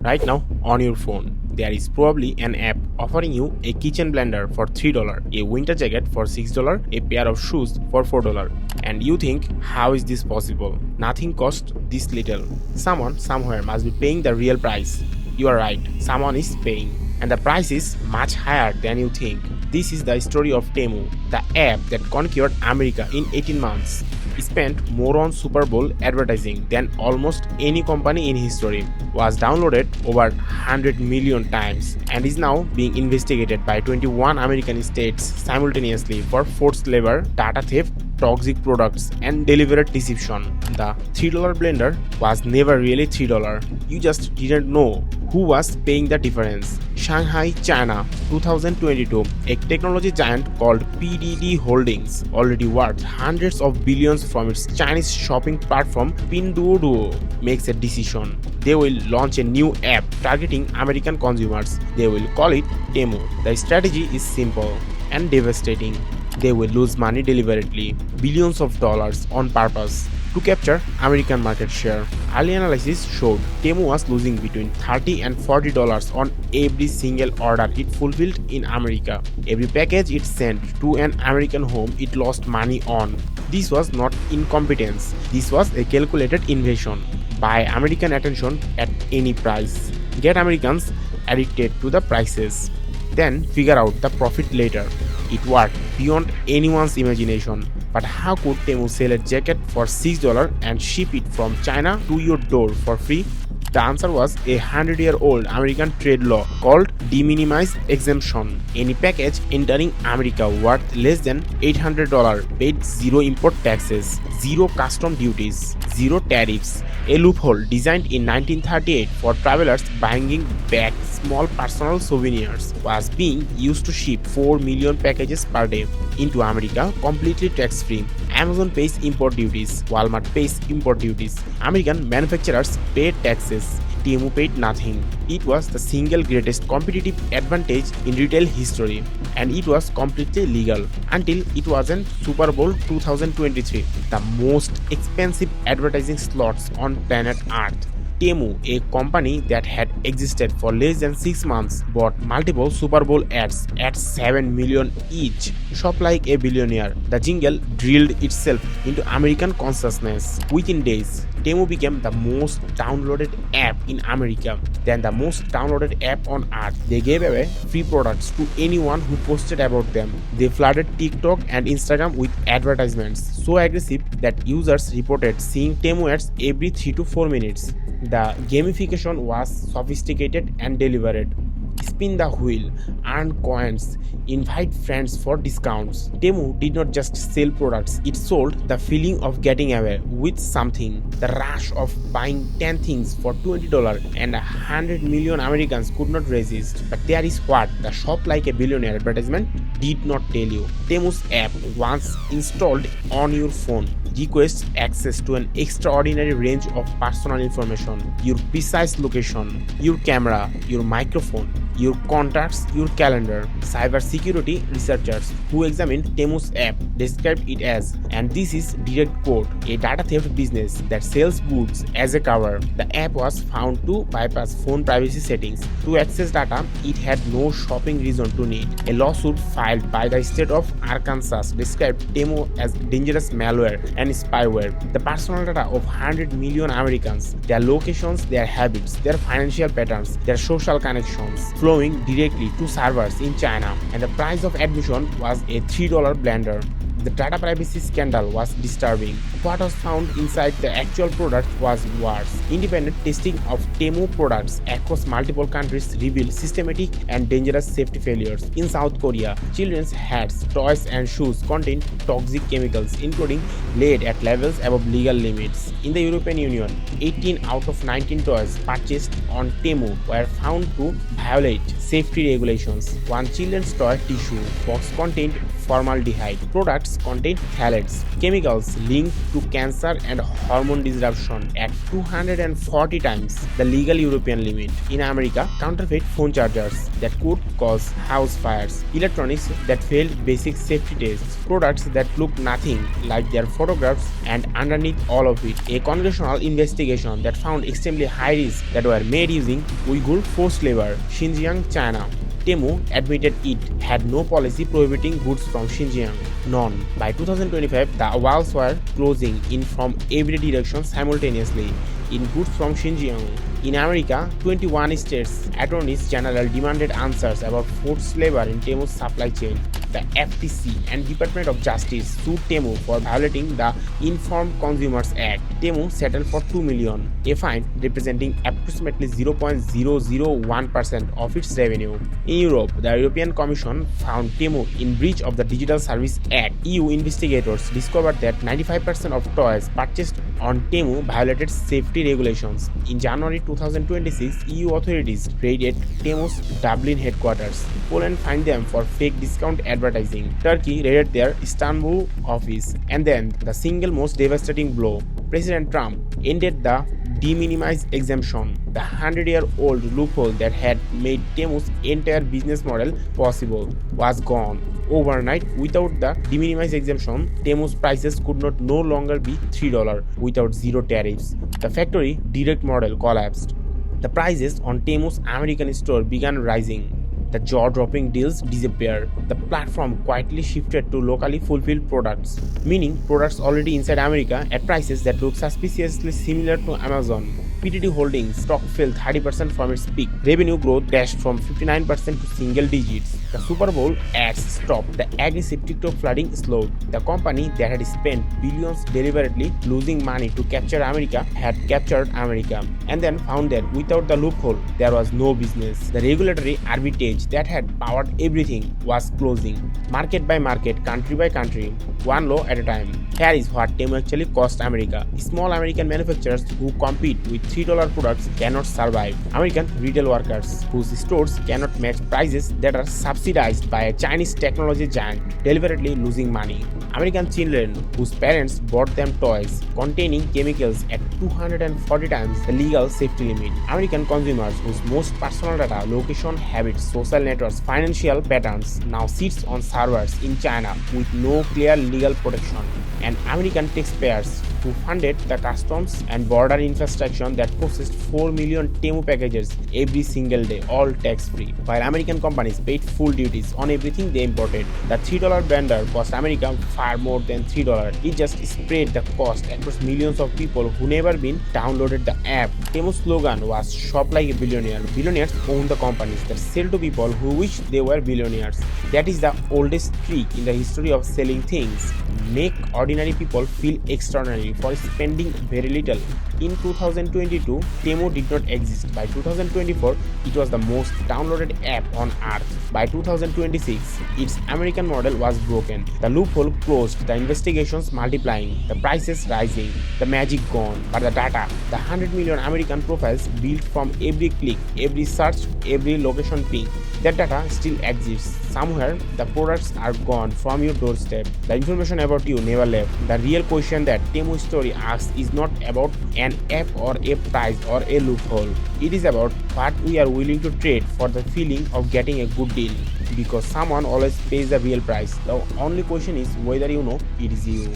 Right now, on your phone, there is probably an app offering you a kitchen blender for $3, a winter jacket for $6, a pair of shoes for $4. And you think, how is this possible? Nothing costs this little. Someone somewhere must be paying the real price. You are right, someone is paying. And the price is much higher than you think. This is the story of Temu, the app that conquered America in 18 months. Spent more on Super Bowl advertising than almost any company in history, was downloaded over 100 million times, and is now being investigated by 21 American states simultaneously for forced labor, data theft, toxic products, and deliberate deception. The $3 blender was never really $3. You just didn't know who was paying the difference. Shanghai, China, 2022. A technology giant called PDD Holdings, already worth hundreds of billions from its Chinese shopping platform Pinduoduo, makes a decision. They will launch a new app targeting American consumers. They will call it Temu. The strategy is simple and devastating. They will lose money deliberately, billions of dollars on purpose, to capture American market share. Early analysis showed Temu was losing between $30 and $40 on every single order it fulfilled in America. Every package it sent to an American home it lost money on. This was not incompetence, this was a calculated invasion. Buy American attention at any price. Get Americans addicted to the prices. Then figure out the profit later. It worked beyond anyone's imagination. But how could Temu sell a jacket for $6 and ship it from China to your door for free? The answer was a 100-year-old American trade law called de minimis exemption. Any package entering America worth less than $800 paid zero import taxes, zero custom duties, zero tariffs. A loophole designed in 1938 for travelers bringing back small personal souvenirs was being used to ship 4 million packages per day into America completely tax-free. Amazon pays import duties, Walmart pays import duties, American manufacturers paid taxes, Temu paid nothing. It was the single greatest competitive advantage in retail history, and it was completely legal until it was in Super Bowl 2023, the most expensive advertising slots on planet Earth. Temu, a company that had existed for less than 6 months, bought multiple Super Bowl ads at 7 million each. Shop like a billionaire, the jingle drilled itself into American consciousness. Within days, Temu became the most downloaded app in America, then the most downloaded app on earth. They gave away free products to anyone who posted about them. They flooded TikTok and Instagram with advertisements so aggressive that users reported seeing Temu ads every 3 to 4 minutes. The gamification was sophisticated and deliberate. Spin the wheel, earn coins, invite friends for discounts. Temu did not just sell products, it sold the feeling of getting away with something. The rush of buying 10 things for $20 and 100 million Americans could not resist. But there is what the shop like a billionaire advertisement did not tell you. Temu's app, once installed on your phone, requests access to an extraordinary range of personal information: your precise location, your camera, your microphone, your contacts, your calendar. Cybersecurity researchers who examined Temu's app described it as, and this is direct quote, a data theft business that sells goods as a cover. The app was found to bypass phone privacy settings to access data it had no shopping reason to need. A lawsuit filed by the state of Arkansas described Temu as dangerous malware and spyware. The personal data of 100 million Americans, their locations, their habits, their financial patterns, their social connections, flowing directly to servers in China, and the price of admission was a $3 blender. The data privacy scandal was disturbing. What was found inside the actual product was worse. Independent testing of Temu products across multiple countries revealed systematic and dangerous safety failures. In South Korea, children's hats, toys, and shoes contained toxic chemicals, including lead at levels above legal limits. In the European Union, 18 out of 19 toys purchased on Temu were found to violate safety regulations. One children's toy tissue box contained formaldehyde. Products contain phthalates, chemicals linked to cancer and hormone disruption at 240 times the legal European limit. In America, counterfeit phone chargers that could cause house fires, electronics that failed basic safety tests, products that look nothing like their photographs, and underneath all of it, a congressional investigation that found extremely high risks that were made using Uyghur forced labor, Xinjiang, China. Temu admitted it had no policy prohibiting goods from Xinjiang. None. By 2025, the walls were closing in from every direction simultaneously in goods from Xinjiang. In America, 21 states' attorneys general demanded answers about forced labor in Temu's supply chain. The FTC and Department of Justice sued Temu for violating the Informed Consumers Act. Temu settled for $2 million, a fine representing approximately 0.001% of its revenue. In Europe, the European Commission found Temu in breach of the Digital Services Act. EU investigators discovered that 95% of toys purchased on Temu violated safety regulations. In January 2026, EU authorities raided Temu's Dublin headquarters. Poland fined them for fake discount advertising. Turkey raided their Istanbul office. And then, the single most devastating blow, President Trump ended the de minimis exemption, the 100-year-old loophole that had made Temu's entire business model possible, was gone. Overnight, without the de minimis exemption, Temu's prices could no longer be $3 without zero tariffs. The factory direct model collapsed. The prices on Temu's American store began rising. The jaw-dropping deals disappeared. The platform quietly shifted to locally fulfilled products, meaning products already inside America at prices that look suspiciously similar to Amazon. PTT Holdings stock fell 30% from its peak. Revenue growth dashed from 59% to single digits. The Super Bowl ads stopped. The aggressive TikTok flooding slowed. The company that had spent billions deliberately losing money to capture America had captured America, and then found that without the loophole, there was no business. The regulatory arbitrage that had powered everything was closing. Market by market, country by country, one law at a time. Here is what Temu actually cost America. Small American manufacturers who compete with $3 products cannot survive. American retail workers whose stores cannot match prices that are subsidized by a Chinese technology giant, deliberately losing money. American children whose parents bought them toys containing chemicals at 240 times the legal safety limit. American consumers whose most personal data, location, habits, social networks, financial patterns now sits on servers in China with no clear legal protection. And American taxpayers who funded the customs and border infrastructure that processed 4 million Temu packages every single day, all tax-free, while American companies paid full duties on everything they imported. The $3 vendor cost America far more than $3. It just spread the cost across millions of people who never been downloaded the app. Temu's slogan was "Shop like a billionaire." Billionaires own the companies that sell to people who wish they were billionaires. That is the oldest trick in the history of selling things. Make ordinary people feel extraordinary for spending very little. In 2022, Temu did not exist. By 2024, it was the most downloaded app on earth. By 2026, its American model was broken. The loophole closed, the investigations multiplying, the prices rising, the magic gone. But the data, the 100 million American profiles built from every click, every search, every location ping, that data still exists. Somewhere, the products are gone from your doorstep. The information about you never left. The real question that Temu story asks is not about an app or a price or a loophole. It is about what we are willing to trade for the feeling of getting a good deal. Because someone always pays the real price. The only question is whether you know it is you.